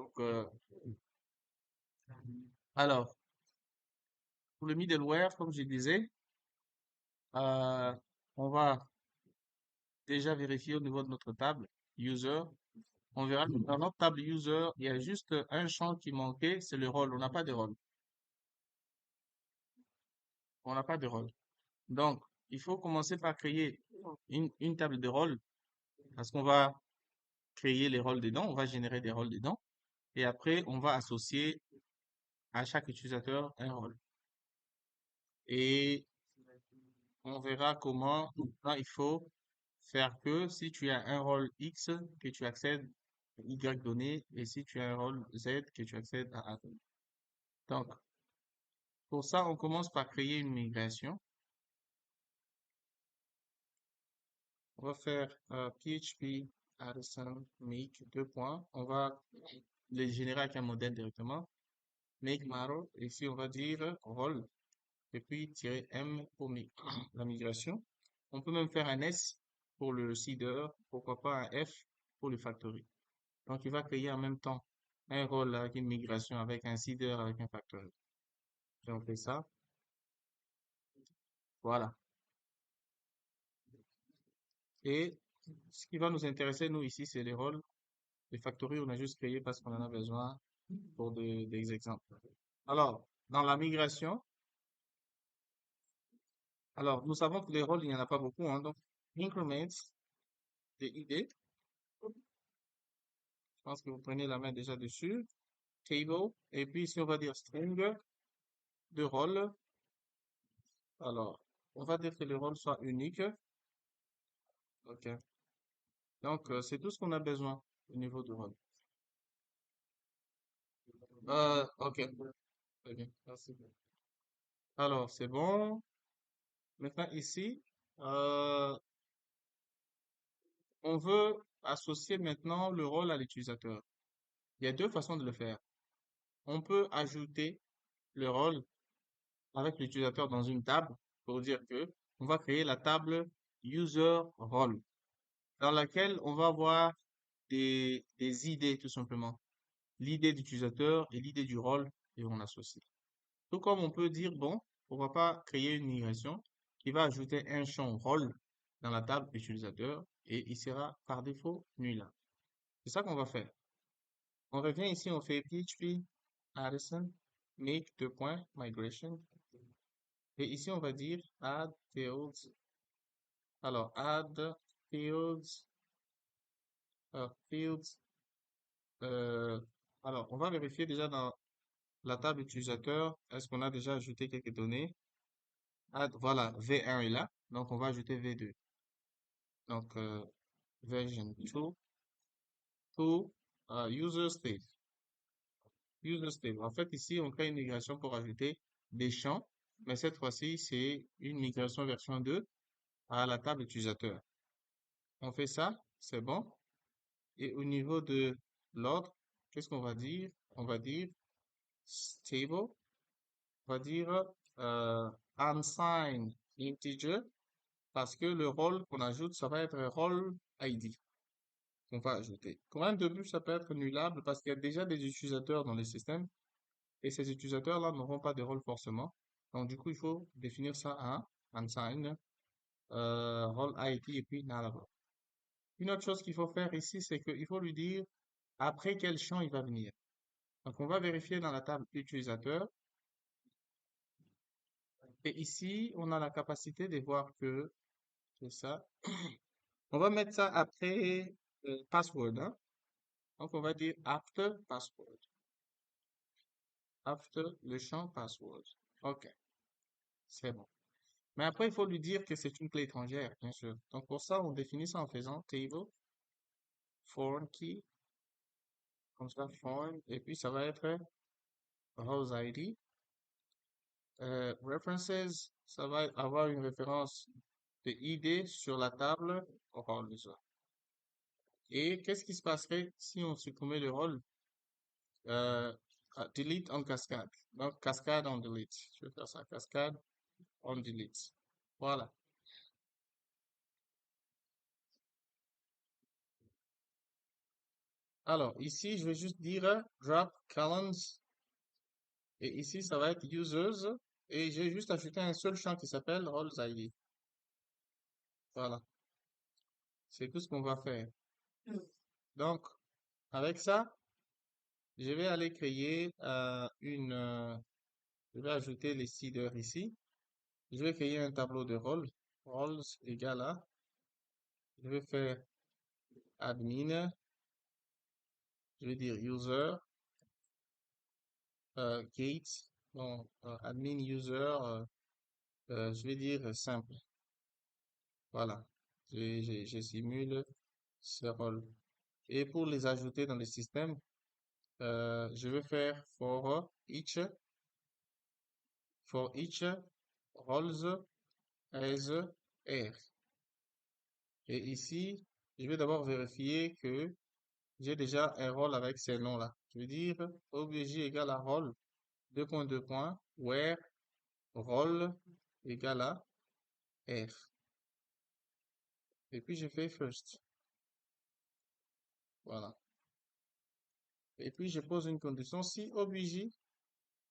Donc, alors, pour le middleware, comme je disais, euh, on va déjà vérifier au niveau de notre table user. On verra que dans notre table user, il y a juste un champ qui manquait, c'est le rôle. On n'a pas de rôle. On n'a pas de rôle. Donc, il faut commencer par créer une table de rôles parce qu'on va créer les rôles dedans, on va générer des rôles dedans et après, on va associer à chaque utilisateur un rôle. Et on verra comment là, il faut faire que si tu as un rôle X, que tu accèdes à Y donné et si tu as un rôle Z, que tu accèdes à A donné. Donc, pour ça, on commence par créer une migration. On va faire PHP Addison make deux points. On va les générer avec un modèle directement. Make model. Ici, on va dire rôle et puis tirer M pour la migration. On peut même faire un S pour le seeder, pourquoi pas un F pour le factory. Donc, il va créer en même temps un rôle avec une migration, avec un seeder, avec un factory. Et on fait ça. Voilà. Et ce qui va nous intéresser, nous, ici, c'est les rôles. Les factories, on a juste créé parce qu'on en a besoin pour des exemples. Alors, dans la migration, alors, nous savons que les rôles, il n'y en a pas beaucoup, hein, donc, increments, des idées. Je pense que vous prenez la main déjà dessus. Table. Et puis, ici, on va dire string de rôle. Alors, on va dire que le rôle soit unique. OK. Donc, c'est tout ce qu'on a besoin au niveau du rôle. OK. Très bien. Merci. Alors, c'est bon. Maintenant, ici, euh, on veut associer maintenant le rôle à l'utilisateur. Il y a deux façons de le faire. On peut ajouter le rôle avec l'utilisateur dans une table pour dire que on va créer la table user role dans laquelle on va avoir des idées tout simplement. L'idée d'utilisateur et l'idée du rôle et on associe. Tout comme on peut dire, bon, on va pas créer une migration qui va ajouter un champ rôle dans la table utilisateur et il sera par défaut nul. C'est ça qu'on va faire. On revient ici, on fait PHP Addison make deux points migration et ici on va dire add fields. Alors add fields, fields. euh, alors on va vérifier déjà dans la table utilisateur, est-ce qu'on a déjà ajouté quelques données? Add, voilà, V1 est là, donc on va ajouter V2. Donc version 2 to user state. User state. En fait, ici, on crée une migration pour ajouter des champs, mais cette fois-ci, c'est une migration version 2 à la table utilisateur. On fait ça, c'est bon. Et au niveau de l'ordre, qu'est-ce qu'on va dire? On va dire stable, on va dire unsigned integer, parce que le rôle qu'on ajoute, ça va être un rôle ID qu'on va ajouter. Quand même, de but, ça peut être nullable parce qu'il y a déjà des utilisateurs dans le système et ces utilisateurs-là n'auront pas de rôle forcément. Donc, du coup, il faut définir ça en unsigned, rôle ID et puis nullable. Une autre chose qu'il faut faire ici, c'est qu'il faut lui dire après quel champ il va venir. Donc, on va vérifier dans la table utilisateur. Et ici, on a la capacité de voir que c'est ça. On va mettre ça après password, hein. Donc, on va dire after password. After le champ password. OK, c'est bon. Mais après, il faut lui dire que c'est une clé étrangère, bien sûr. Donc, pour ça, on définit ça en faisant table, foreign key, comme ça, foreign, et puis ça va être house ID. References, ça va avoir une référence de ID sur la table rôle déjà. Et qu'est-ce qui se passerait si on supprimait le rôle? Euh, delete en cascade. Donc, cascade en delete. Je vais faire ça, cascade on delete. Voilà. Alors, ici, je vais juste dire drop columns et ici, ça va être users et j'ai juste ajouté un seul champ qui s'appelle roles ID. Voilà, c'est tout ce qu'on va faire. Donc, avec ça, je vais aller créer je vais ajouter les seeders ici. Je vais créer un tableau de rôles. Roles égale à, je vais faire admin, je vais dire user, gate, donc admin user, je vais dire simple. Voilà, je simule ce rôle. Et pour les ajouter dans le système, je vais faire for each roles as R. Et ici, je vais d'abord vérifier que j'ai déjà un rôle avec ces noms-là. Je veux dire obj égale à rôle, deux points, where rôle égale à R. Et puis je fais first. Voilà. Et puis je pose une condition si obj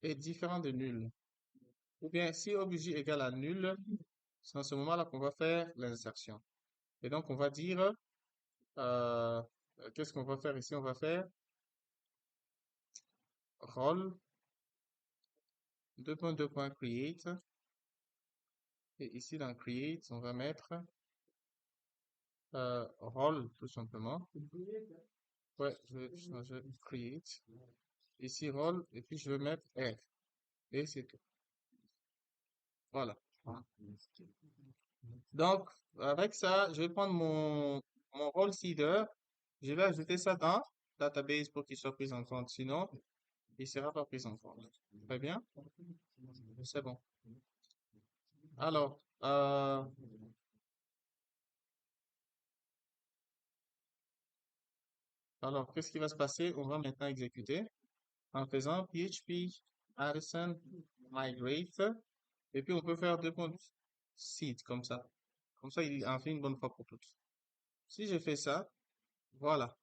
est différent de nul. Ou bien si obj égale à nul, c'est en ce moment-là qu'on va faire l'insertion. Et donc on va dire, euh, qu'est-ce qu'on va faire ici? On va faire rôle, deux points create. Et ici dans create, on va mettre rôle tout simplement. Ouais, je vais changer create. Ici rôle, et puis je vais mettre R. Et c'est tout. Voilà. Donc, avec ça, je vais prendre mon rôle seeder. Je vais ajouter ça dans database pour qu'il soit pris en compte. Sinon, il sera pas pris en compte. Très bien. C'est bon. Alors, qu'est-ce qui va se passer? On va maintenant exécuter en faisant PHP Addison migrate. Et puis, on peut faire deux points seed comme ça. Comme ça, il en fait une bonne fois pour toutes. Si je fais ça, voilà.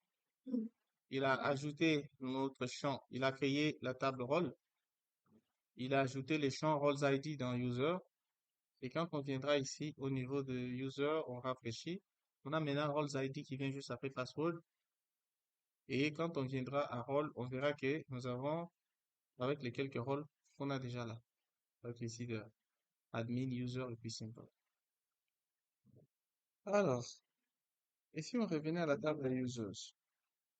Il a ajouté notre champ. Il a créé la table rôle. Il a ajouté les champs roles ID dans user. Et quand on viendra ici au niveau de user, on rafraîchit. On a maintenant roles ID qui vient juste après password. Et quand on viendra à rôle, on verra que nous avons, avec les quelques rôles qu'on a déjà là. Avec ici de admin, user et puis simple. Alors, et si on revenait à la table des users?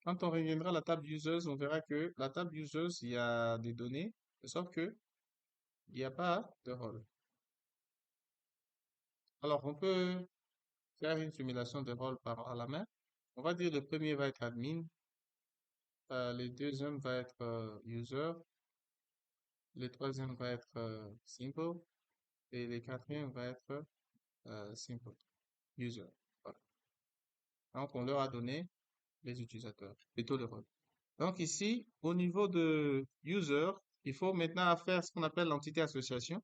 Quand on reviendra à la table users, on verra que la table users, il y a des données, sauf que il n'y a pas de rôle. Alors, on peut faire une simulation de rôle par à la main. On va dire le premier va être admin, le deuxième va être user, le troisième va être simple et le quatrième va être simple user. Voilà. Donc, on leur a donné les utilisateurs, plutôt le rôle. Donc ici, au niveau de user, il faut maintenant faire ce qu'on appelle l'entité association.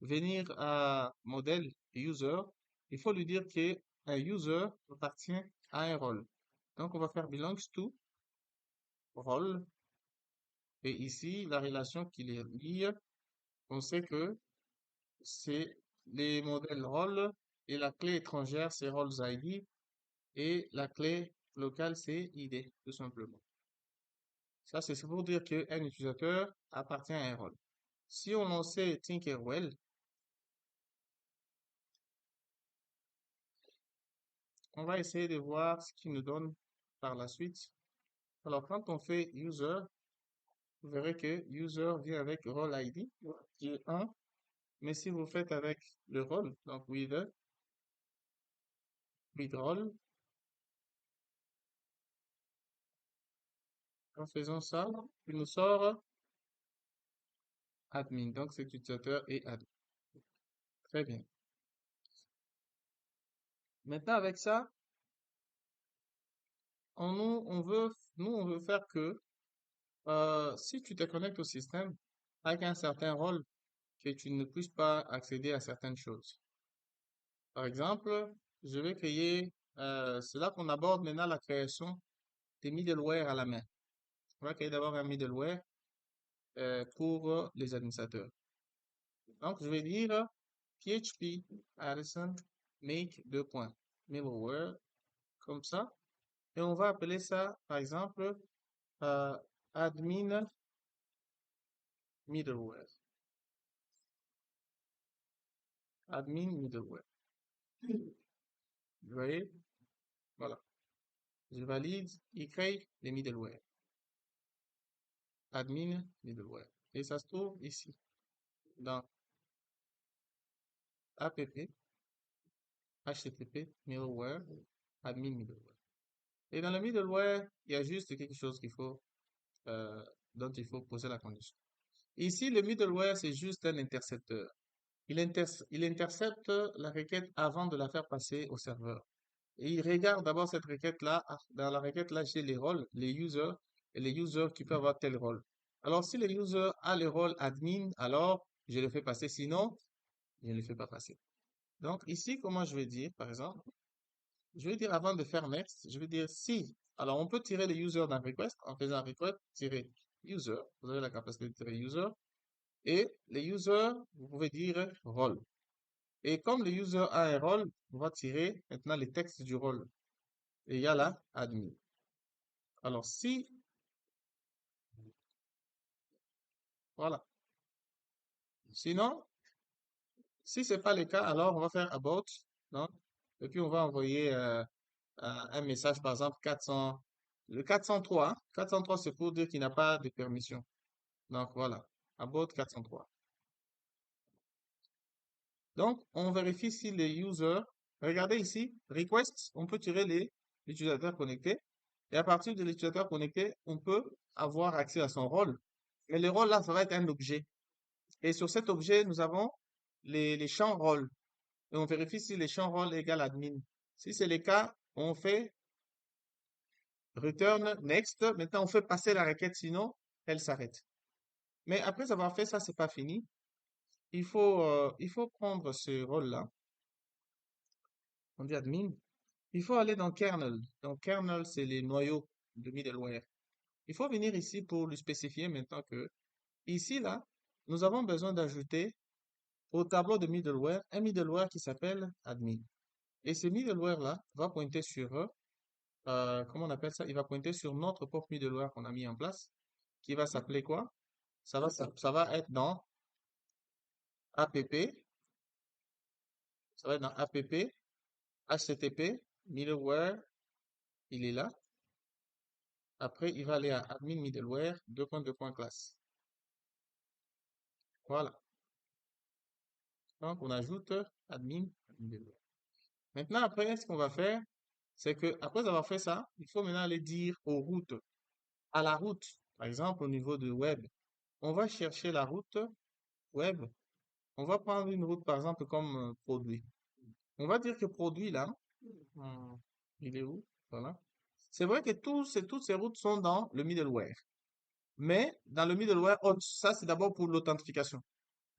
Venir à modèle user, il faut lui dire que un user appartient à un rôle. Donc on va faire belongs to rôle. Et ici, la relation qui les lie, on sait que c'est les modèles rôle et la clé étrangère, c'est roles ID et la clé locale, c'est ID, tout simplement. Ça, c'est pour dire qu'un utilisateur appartient à un rôle. Si on lançait Tinkerwell, on va essayer de voir ce qu'il nous donne par la suite. Alors, quand on fait user, vous verrez que user vient avec role ID, qui est 1. Mais si vous faites avec le rôle, donc with role, en faisant ça, il nous sort admin. Donc, cet utilisateur est admin. Très bien. Maintenant, avec ça, on veut faire que si tu te connectes au système avec un certain rôle, que tu ne puisses pas accéder à certaines choses. Par exemple, je vais créer, c'est là qu'on aborde maintenant la création des middleware à la main. On va créer d'abord un middleware pour les administrateurs. Donc, je vais dire PHP Addison make deux points middleware comme ça. Et on va appeler ça, par exemple, euh, admin middleware. Admin middleware. Vous voyez? Voilà. Je valide, il crée les middleware. Admin middleware. Et ça se trouve ici, dans app, http, middleware, admin middleware. Et dans le middleware, il y a juste quelque chose euh, dont il faut poser la condition. Ici, le middleware, c'est juste un intercepteur. Il intercepte la requête avant de la faire passer au serveur. Et il regarde d'abord cette requête-là. Dans la requête-là, j'ai les rôles, les users, et les users qui peuvent avoir tel rôle. Alors, si le user a le rôle admin, alors je le fais passer. Sinon, je ne le fais pas passer. Donc, ici, comment je vais dire, par exemple, je vais dire avant de faire next, je vais dire si. Alors, on peut tirer le user d'un request en faisant request, tirer user. Vous avez la capacité de tirer user. Et le user, vous pouvez dire rôle. Et comme le user a un rôle, on va tirer maintenant les textes du rôle. Et il y a là admin. Alors, si, voilà. Sinon, si c'est pas le cas, alors on va faire about, non? Et puis on va envoyer un message, par exemple, 400, le 403. 403, c'est pour dire qu'il n'a pas de permission. Donc voilà, about 403. Donc, on vérifie si les users, regardez ici, request, on peut tirer l'utilisateur connecté. Et à partir de l'utilisateur connecté, on peut avoir accès à son rôle. Mais le rôle là, ça va être un objet. Et sur cet objet, nous avons les champs rôles. Et on vérifie si les champs rôles égale admin. Si c'est le cas, on fait return next. Maintenant, on fait passer la requête, sinon, elle s'arrête. Mais après avoir fait ça, c'est pas fini. Il faut prendre ce rôle-là. On dit admin. Il faut aller dans kernel. Donc, kernel, c'est les noyaux de middleware. Il faut venir ici pour lui spécifier maintenant que, ici, là, nous avons besoin d'ajouter au tableau de middleware un middleware qui s'appelle admin. Et ce middleware-là va pointer sur, comment on appelle ça? Il va pointer sur notre propre middleware qu'on a mis en place, qui va s'appeler quoi? Ça va être dans app, ça va être dans app, http, middleware, il est là. Après, il va aller à admin middleware, deux points classe. Voilà. Donc, on ajoute admin middleware. Maintenant, après, ce qu'on va faire, c'est que, après avoir fait ça, il faut maintenant aller dire aux routes, à la route, par exemple, au niveau de web. On va chercher la route web. On va prendre une route, par exemple, comme produit. On va dire que produit, là, hmm, il est où? Voilà. C'est vrai que toutes ces routes sont dans le middleware. Mais dans le middleware, ça, c'est d'abord pour l'authentification.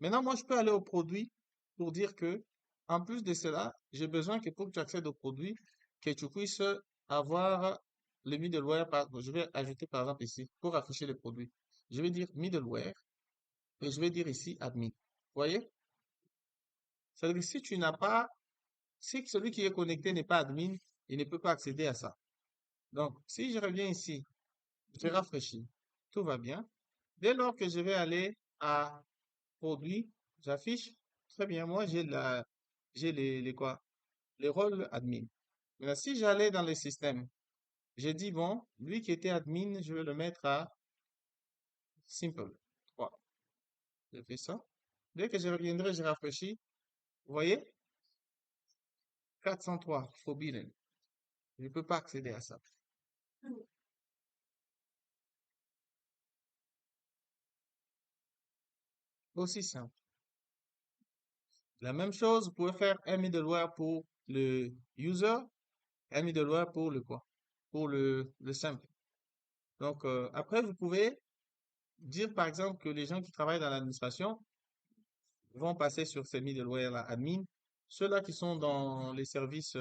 Maintenant, moi, je peux aller au produit pour dire que, en plus de cela, j'ai besoin que pour que tu accèdes au produit, que tu puisses avoir le middleware. Je vais ajouter, par exemple, ici, pour afficher le produit. Je vais dire middleware et je vais dire ici admin. Vous voyez? C'est-à-dire que si tu n'as pas, si celui qui est connecté n'est pas admin, il ne peut pas accéder à ça. Donc, si je reviens ici, je rafraîchis, tout va bien. Dès lors que je vais aller à produit, j'affiche, très bien, moi j'ai les quoi? Les rôles admin. Maintenant, si j'allais dans le système, j'ai dit, bon, lui qui était admin, je vais le mettre à simple. 3. Je fais ça. Dès que je reviendrai, je rafraîchis. Vous voyez? 403, forbidden. Je ne peux pas accéder à ça. Aussi simple. La même chose, vous pouvez faire un middleware pour le user, un middleware pour le quoi? Pour le simple. Donc, après, vous pouvez dire, par exemple, que les gens qui travaillent dans l'administration vont passer sur ces middleware admin. Ceux-là qui sont dans les services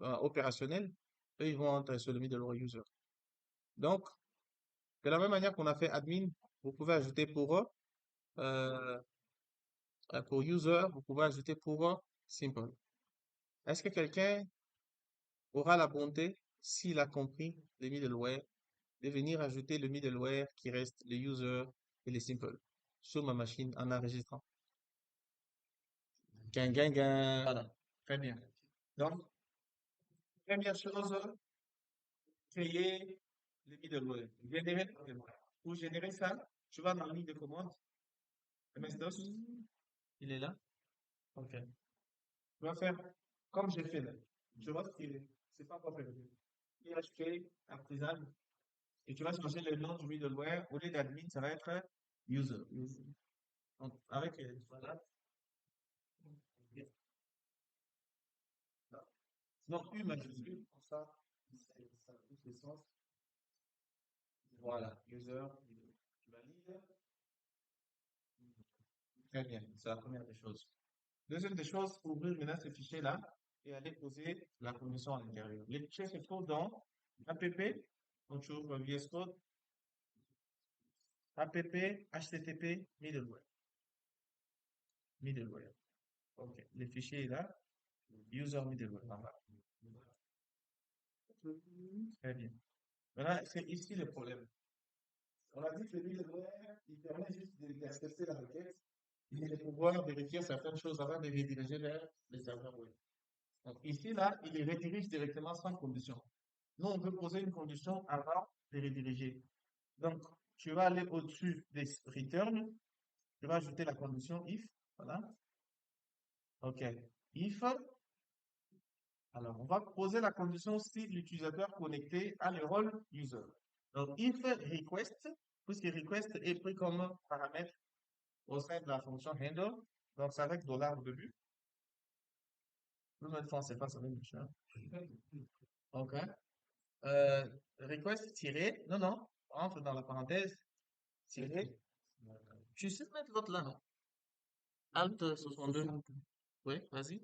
opérationnels, eux, ils vont entrer sur le middleware user. Donc, de la même manière qu'on a fait admin, vous pouvez ajouter euh, pour user, vous pouvez ajouter simple. Est-ce que quelqu'un aura la bonté, s'il a compris les middleware, de venir ajouter le middleware qui reste le user et le simple sur ma machine en enregistrant? Gain, gain, gain. Voilà. Très bien. Donc, première chose, créer le middleware. Générer le middleware. Pour générer ça, tu vas dans la ligne de commande. MS-DOS, il est là. OK. Tu vas faire comme j'ai fait là. Je vois ce qu'il est. C'est pas encore fait. PHP, artisan, et tu vas changer le nom du middleware. Au lieu d'admin, ça va être user. Donc, avec, voilà. Donc, U majuscule, comme ça a plus de sens. Voilà, user, tu valides. Très bien, c'est la première des choses. Deuxième des choses, ouvrir maintenant ce fichier-là et aller poser la condition à l'intérieur. Les fichiers se trouvent dans app, donc tu ouvres VS Code, app, http, middleware. OK. Le fichier est là, user middleware. Voilà. Très bien. Maintenant, c'est ici le problème. On a dit que le middleware, il permet juste d'accepter la requête et de pouvoir vérifier certaines choses avant de rediriger vers le serveur web. Donc ici, là, il les redirige directement sans condition. Nous, on veut poser une condition avant de rediriger. Donc, tu vas aller au-dessus des return, tu vas ajouter la condition if, voilà. OK. If, alors, on va poser la condition si l'utilisateur connecté a le rôle user. Donc, if request, puisque request est pris comme paramètre au sein de la fonction handle, donc c'est avec dollar au début. Nous, notre français, pas ça même chose. OK. Request tiré, non, non, entre dans la parenthèse, tiré. Je sais mettre l'autre là, non? Alt 62. Oui, vas-y.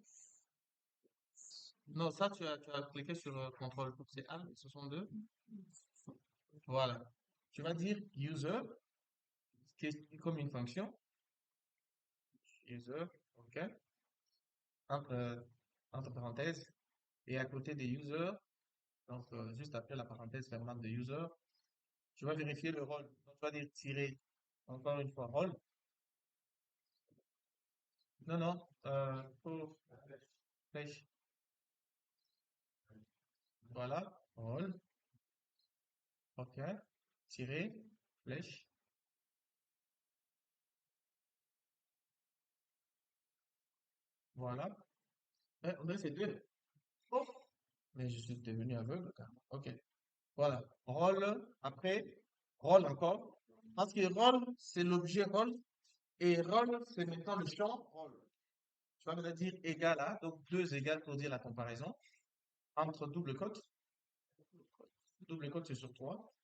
Non, ça, tu as cliqué sur contrôle. C'est Alt 62. Voilà. Tu vas dire user, qui est comme une fonction. User, OK. Entre, entre parenthèses. Et à côté des users, donc juste après la parenthèse fermante de user, tu vas vérifier le rôle. Donc, tu vas dire tirer, encore une fois, rôle. Non, non, pour flèche. Voilà, rôle. OK. Tirer, flèche. Voilà. On dirait que c'est deux. Oh, mais je suis devenu aveugle, carrément. OK. Voilà. Rôle, après, rôle encore. Parce que rôle, c'est l'objet rôle. Et rôle, c'est maintenant le champ rôle. Tu vas me dire égal à, donc deux égales pour dire la comparaison. Entre double cote. Double cote, c'est sur 3.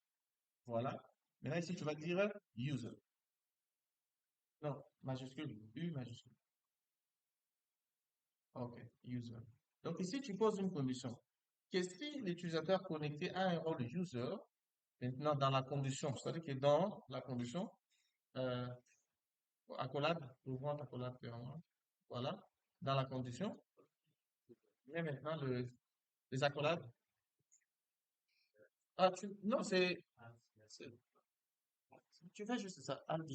Voilà. Maintenant, ici, tu vas dire user. Non, majuscule, U majuscule. OK, user. Donc ici, tu poses une condition. Que si l'utilisateur connecté a un rôle user, maintenant dans la condition, c'est-à-dire que dans la condition, euh, accolade, ouvrant accolade clairement, voilà, dans la condition, mais maintenant les accolades, non, c'est- tu fais juste ça, Alt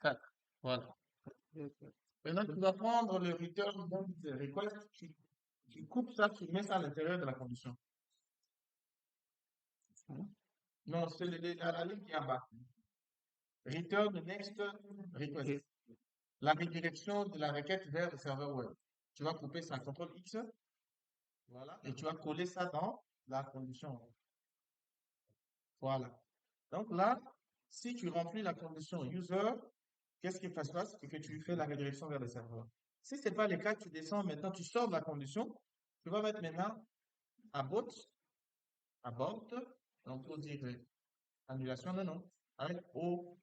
4, voilà. Maintenant, tu vas prendre le return request, tu coupes ça, tu mets ça à l'intérieur de la condition. Non, c'est la ligne qui est en bas. Return the next request. La redirection de la requête vers le serveur web. Tu vas couper ça, CTRL X, voilà, et tu vas coller ça dans la condition. Voilà. Donc là, si tu remplis la condition user, qu'est-ce qui se passe? C'est que tu fais la redirection vers le serveur. Si ce n'est pas le cas, tu descends maintenant, tu sors de la condition, tu vas mettre maintenant abort, abort, donc pour dire annulation, non, non, avec ORT.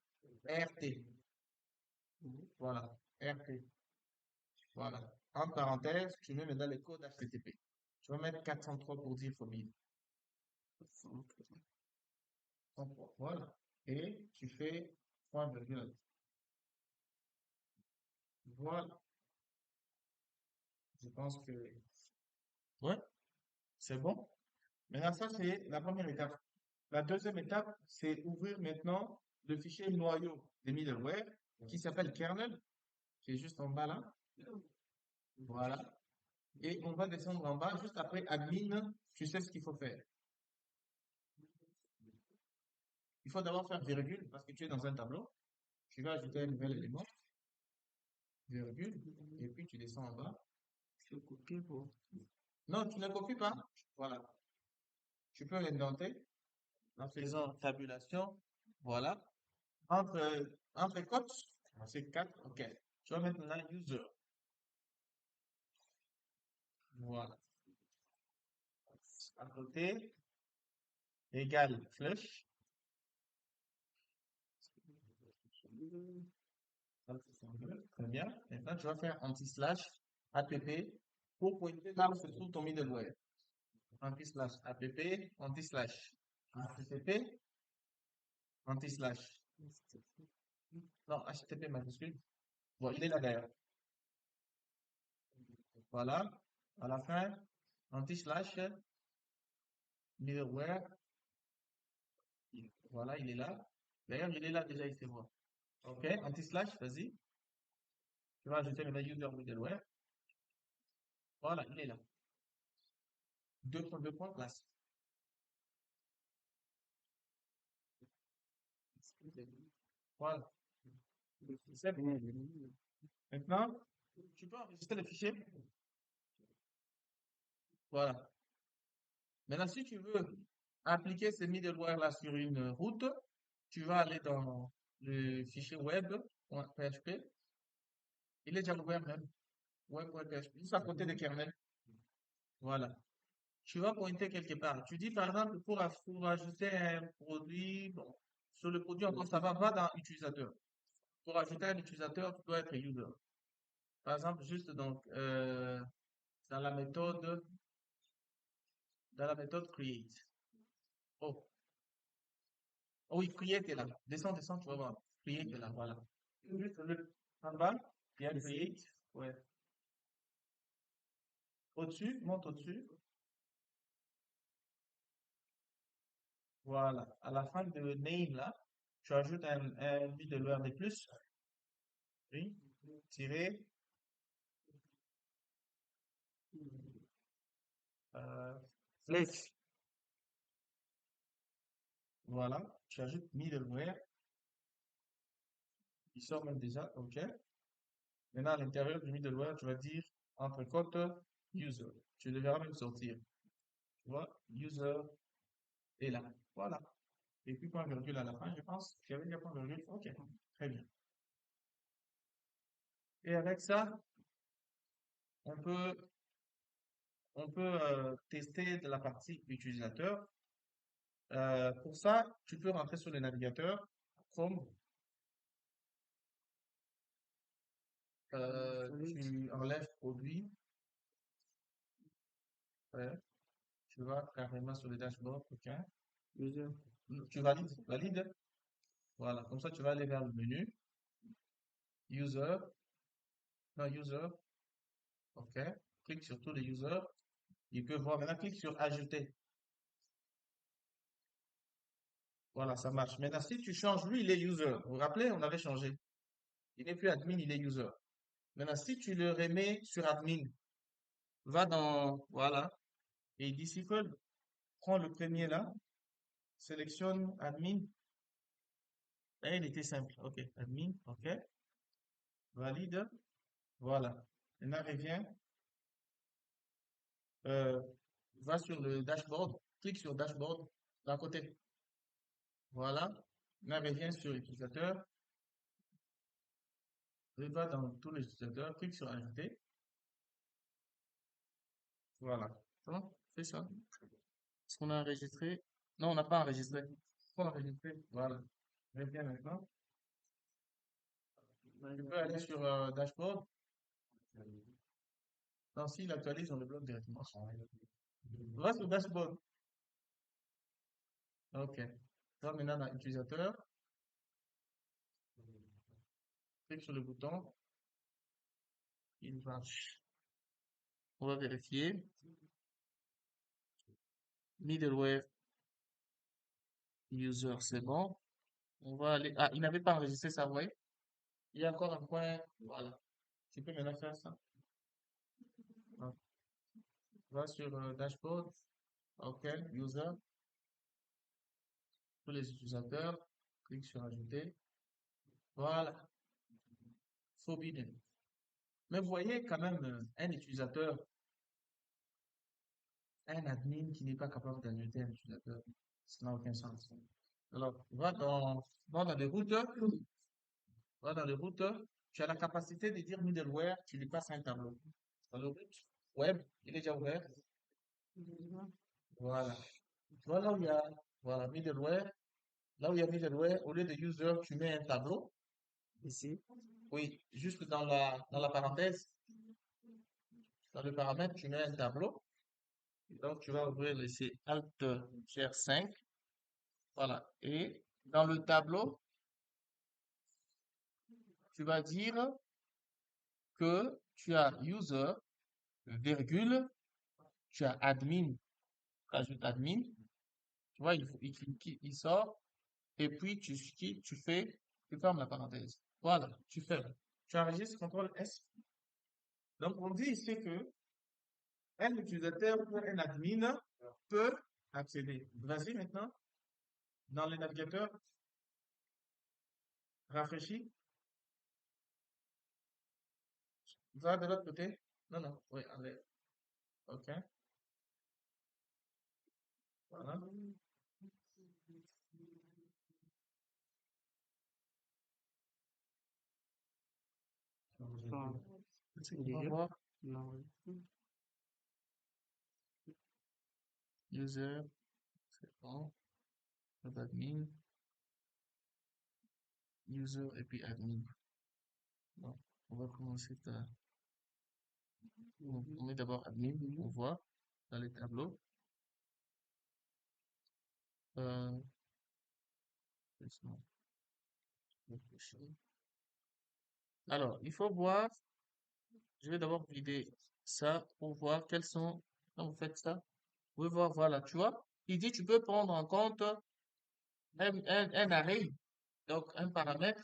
Voilà, RT. Voilà. En parenthèse, tu mets maintenant le code HTTP. Tu vas mettre 403 pour dire famille. 103. Voilà. Et tu fais point virgule. Voilà. Je pense que, ouais, c'est bon. Maintenant, ça, c'est la première étape. La deuxième étape, c'est ouvrir maintenant le fichier noyau des middleware qui s'appelle kernel, qui est juste en bas là. Voilà. Et on va descendre en bas juste après admin. Tu sais ce qu'il faut faire. Il faut d'abord faire virgule parce que tu es dans un tableau. Tu vas ajouter un nouvel élément, virgule, et puis tu descends en bas. Non, tu ne copies pas. Voilà. Tu peux l'indenter en faisant tabulation. Voilà. Entre cotes, c'est 4. OK. Tu vas mettre là user. Voilà. À côté, égale flèche. Très bien. Maintenant, tu vas faire anti-slash app pour pointer là où se trouve ton middleware. Anti-slash app, anti-slash http, anti-slash. Non, http majuscule. Bon, il est là d'ailleurs. Voilà. À la fin, anti-slash middleware. Voilà, il est là. D'ailleurs, il est là déjà, il se voit. OK, anti-slash, vas-y. Tu vas ajouter maintenant user middleware. Voilà, il est là. Deux points, place. Voilà. C'est bon. Maintenant, tu peux enregistrer le fichier. Voilà. Maintenant, si tu veux appliquer ce middleware là sur une route, tu vas aller dans le fichier web.php. Il est déjà ouvert même. Web.php. Juste à côté de kernel. Voilà. Tu vas pointer quelque part. Tu dis par exemple pour ajouter un produit, bon, sur le produit encore ça va dans utilisateur. Pour ajouter un utilisateur, tu dois être user. Par exemple, juste donc dans la méthode create. Oh, oh oui, create est là. Descends, descends, tu vas voir. Create est là, voilà. Juste en bas, il y a create. Ouais. Au-dessus, monte au-dessus. Voilà. À la fin de name là, tu ajoutes un middleware de plus. Oui. Tirer. Euh, flex. Voilà. Tu ajoutes middleware. Il sort même déjà. OK. Maintenant, à l'intérieur du middleware, tu vas dire entre côtes user. Tu le verras même sortir. Tu vois, user est là. Voilà. Et puis point virgule à la fin, je pense. J'avais dit point virgule. OK. Très bien. Et avec ça, on peut, on peut tester de la partie utilisateur. Pour ça, tu peux rentrer sur le navigateur Chrome. Tu enlèves produit. Ouais. Tu vas carrément sur le dashboard. OK. Tu valides. Valide. Voilà. Comme ça, tu vas aller vers le menu. User. Non, user. OK. Clique sur tous les users. Il peut voir. Maintenant, clique sur ajouter. Voilà, ça marche. Maintenant, si tu changes, lui, il est user. Vous vous rappelez, on avait changé. Il n'est plus admin, il est user. Maintenant, si tu le remets sur admin, va dans, voilà, et d'ici, prends le premier là, sélectionne admin. Et il était simple. OK, admin, OK, valide. Voilà. Maintenant, reviens, euh, va sur le dashboard, clique sur dashboard, d'un côté. Voilà. Maintenant, reviens sur l'utilisateur, va dans tous les utilisateurs, clique sur ajouter. Voilà. Bon, fais ça. Est-ce qu'on a enregistré? Non, on n'a pas enregistré. Faut enregistrer. Voilà. Reviens maintenant. Tu peux aller sur dashboard. Non, s'il actualise, on le bloque directement. Va sur dashboard. OK. Tu vas maintenant dans utilisateur, clique sur le bouton, il va. On va vérifier. Middleware user, c'est bon. On va aller. Ah, il n'avait pas enregistré ça, ouais. Il y a encore un point. Voilà. Tu peux maintenant faire ça. Ah, va sur dashboard. OK. User. Tous les utilisateurs. Clique sur ajouter. Voilà. Forbidden. Mais vous voyez quand même un utilisateur, un admin qui n'est pas capable d'ajouter un utilisateur. Ça n'a aucun sens. Alors, va dans les routeurs. Va dans les routeurs. Tu as la capacité de dire middleware, tu lui passes un tableau. Dans le route web, il est déjà ouvert. Voilà. Tu vois là où il y a, voilà, middleware. Là où il y a middleware, au lieu de user, tu mets un tableau. Ici. Oui, juste dans la parenthèse, dans le paramètre, tu mets un tableau. Donc, tu vas ouvrir ici Alt F5. Voilà. Et dans le tableau, tu vas dire que tu as user, virgule, tu as admin, ajoute admin. Tu vois, il sort. Et puis, tu fermes la parenthèse. Voilà, tu fermes. Tu enregistres, CTRL S. Donc, on dit ici que un utilisateur ou un admin peut accéder. Vas-y maintenant, dans le navigateur, rafraîchis. Va de l'autre côté. Non, non, oui, allez. OK, voilà. Ah, c'est On va déjà. voir Non. user, c'est bon, admin, user et puis admin. Bon, on va commencer par, on met d'abord admin, on voit dans les tableaux. Euh, laisse-moi réfléchir. Alors, il faut voir, je vais d'abord vider ça pour voir quels sont, quand vous faites ça, vous pouvez voir, voilà, tu vois, il dit tu peux prendre en compte un array, donc un paramètre,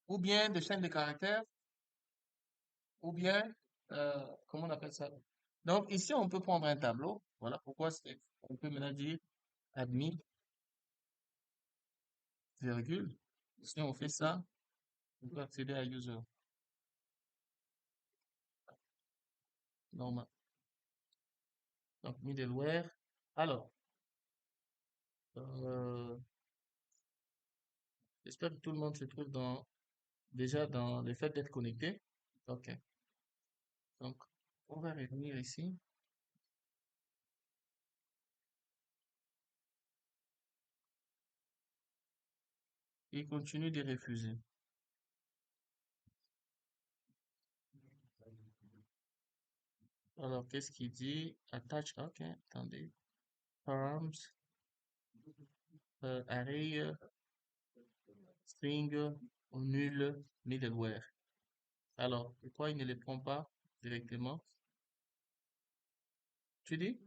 ou bien des chaînes de caractères, ou bien, comment on appelle ça? Donc ici, on peut prendre un tableau, voilà pourquoi on peut maintenant dire admin, virgule, si on fait ça, on peut accéder à user, normal, donc middleware, alors, euh, j'espère que tout le monde se trouve déjà dans le fait d'être connecté. Ok. Donc, on va revenir ici. Il continue de refuser. Alors, qu'est-ce qu'il dit? Attach, ok, attendez. Params, array, string, nul, middleware. Alors, pourquoi il ne les prend pas directement? Tu dis?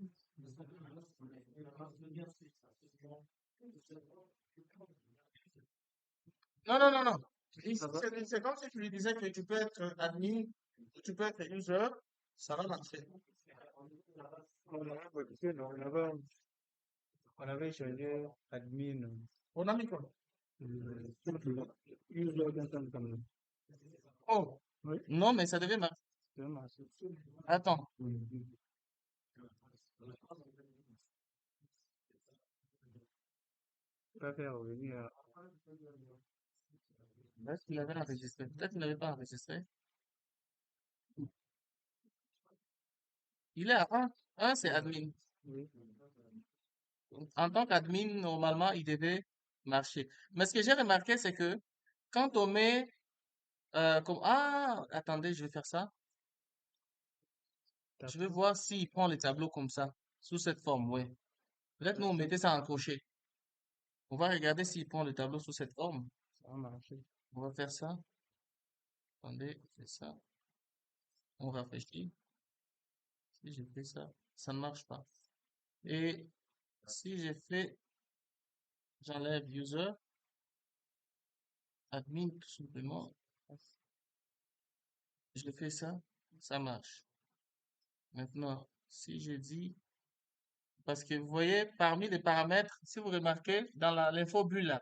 Non, non, non, non. Ici, c'est comme si tu lui disais que tu peux être admin, tu peux être user, ça va marcher. Non, on avait changé admin. On a mis quoi? User content comme nous. Oh, Oui, non, mais ça devait marcher. c'est marché. Attends. Ça fait revenir à Est-ce qu'il avait enregistré? Peut-être qu'il n'avait pas enregistré. Il est à 1. 1, c'est admin. oui. En tant qu'admin, normalement, il devait marcher. Mais ce que j'ai remarqué, c'est que quand on met comme ah, attendez, je vais faire ça. Je vais Tableau. voir s'il prend les tableaux comme ça, sous cette forme, ouais. Peut-être nous on mettait ça en crochet. On va regarder s'il prend le tableau sous cette forme. Ça va marcher. On va faire ça. Attendez, je fais ça. On rafraîchit. Si je fais ça, ça ne marche pas. Et si j'ai fait, j'enlève user, admin tout simplement, je fais ça, ça marche. Maintenant, si je dis, parce que vous voyez, parmi les paramètres, si vous remarquez, dans l'info bulle là,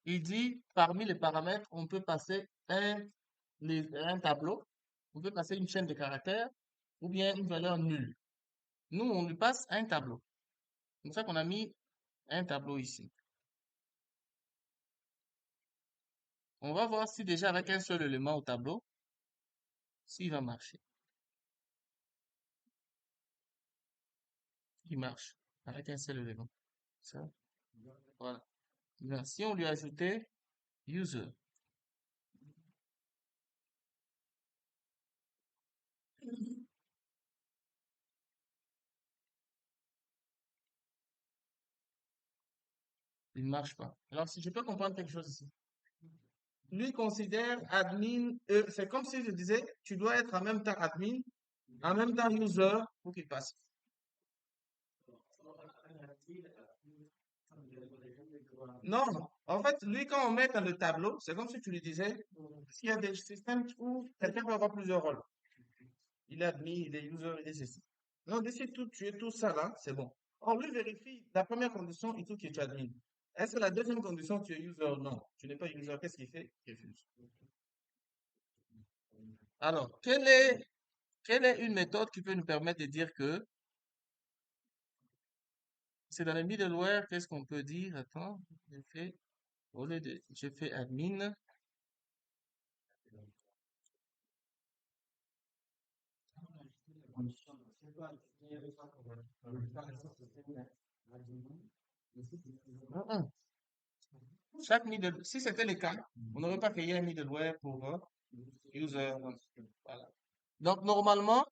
il dit, parmi les paramètres, on peut passer un tableau, on peut passer une chaîne de caractères, ou bien une valeur nulle. Nous, on lui passe un tableau. C'est pour ça qu'on a mis un tableau ici. On va voir si déjà avec un seul élément au tableau, s'il va marcher. Il marche avec un seul élément. Ça, voilà. Maintenant, si on lui ajoutait user, il ne marche pas. Alors, si je peux comprendre quelque chose ici. Lui considère admin, c'est comme si je disais, tu dois être en même temps admin, en même temps user pour qu'il passe. Non, en fait, lui, quand on met dans le tableau, c'est comme si tu lui disais, s'il y a des systèmes où quelqu'un peut avoir plusieurs rôles. Il est admin, il est user, il est ceci. Non, d'ici tout, tu es tout ça là, c'est bon. On lui vérifie la première condition, il faut que tu es admin. Est-ce que la deuxième condition, tu es user? Non, tu n'es pas user. Qu'est-ce qu'il fait? Il refuse. Alors, quelle est une méthode qui peut nous permettre de dire que c'est dans le middleware, qu'est-ce qu'on peut dire? Attends, au lieu de, je fais admin. Hum, hum. Si c'était le cas, on n'aurait pas créé un middleware pour user. Voilà. Donc, normalement,